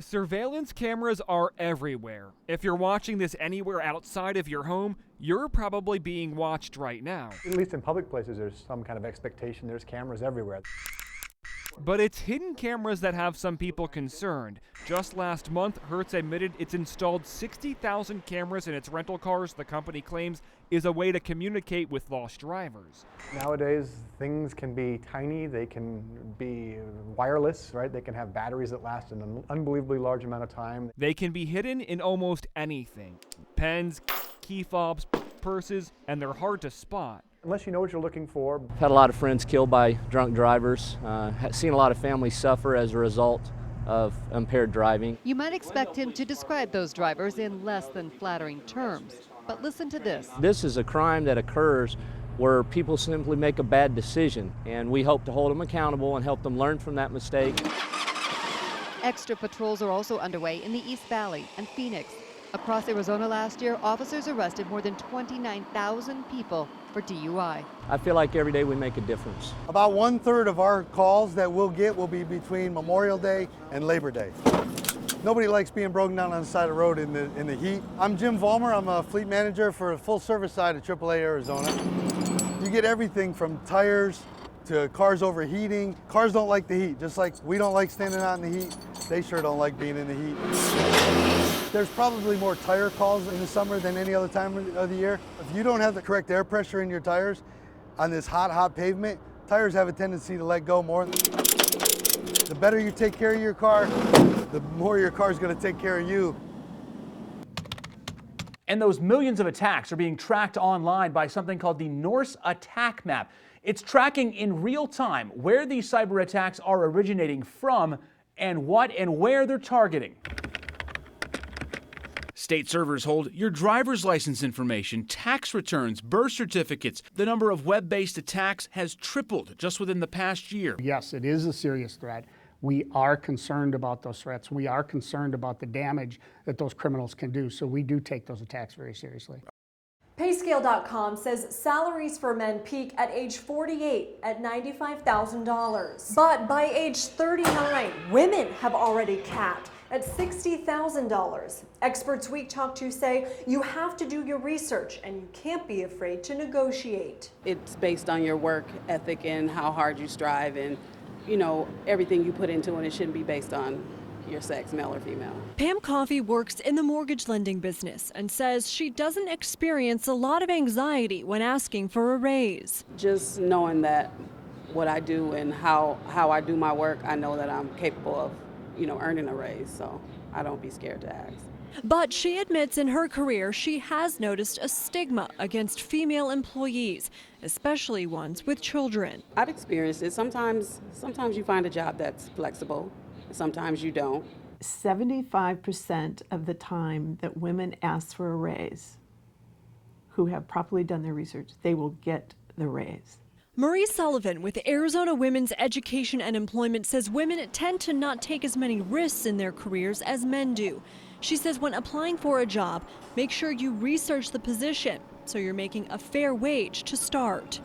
Surveillance cameras are everywhere. If you're watching this anywhere outside of your home, you're probably being watched right now. At least in public places, there's some kind of expectation. There's cameras everywhere. But it's hidden cameras that have some people concerned. Just last month, Hertz admitted it's installed 60,000 cameras in its rental cars the company claims is a way to communicate with lost drivers. Nowadays, things can be tiny, they can be wireless, right? They can have batteries that last an unbelievably large amount of time. They can be hidden in almost anything. Pens, key fobs, purses, and they're hard to spot. Unless you know what you're looking for. Had a lot of friends killed by drunk drivers, seen a lot of families suffer as a result of impaired driving. You might expect him to describe those drivers in less than flattering terms, but listen to this. This is a crime that occurs where people simply make a bad decision, and we hope to hold them accountable and help them learn from that mistake. Extra patrols are also underway in the East Valley and Phoenix. Across Arizona last year, officers arrested more than 29,000 people for DUI. I feel like every day we make a difference. About 1/3 of our calls that we'll get will be between Memorial Day and Labor Day. Nobody likes being broken down on the side of the road in the heat. I'm Jim Vollmer. I'm a fleet manager for the full service side of AAA Arizona. You get everything from tires to cars overheating. Cars don't like the heat, just like we don't like standing out in the heat. They sure don't like being in the heat. There's probably more tire calls in the summer than any other time of the year. If you don't have the correct air pressure in your tires on this hot pavement, tires have a tendency to let go more. The better you take care of your car, the more your car's going to take care of you. And those millions of attacks are being tracked online by something called the Norse Attack Map. It's tracking in real time where these cyber attacks are originating from and what and where they're targeting. State servers hold your driver's license information, tax returns, birth certificates. The number of web-based attacks has tripled just within the past year. Yes, it is a serious threat. We are concerned about those threats. We are concerned about the damage that those criminals can do. So we do take those attacks very seriously. Payscale.com says salaries for men peak at age 48 at $95,000. But by age 39, women have already capped at $60,000. Experts we talked to say you have to do your research and you can't be afraid to negotiate. It's based on your work ethic and how hard you strive and, you know, everything you put into it. It shouldn't be based on your sex, male or female. Pam Coffey works in the mortgage lending business and says she doesn't experience a lot of anxiety when asking for a raise. Just knowing that what I do and how I do my work, I know that I'm capable of, you know, earning a raise, so I don't be scared to ask. But she admits in her career she has noticed a stigma against female employees, especially ones with children. I've experienced it. Sometimes you find a job that's flexible, sometimes you don't. 75% of the time that women ask for a raise, who have properly done their research, they will get the raise. Marie Sullivan with Arizona Women's Education and Employment says women tend to not take as many risks in their careers as men do. She says when applying for a job, make sure you research the position so you're making a fair wage to start.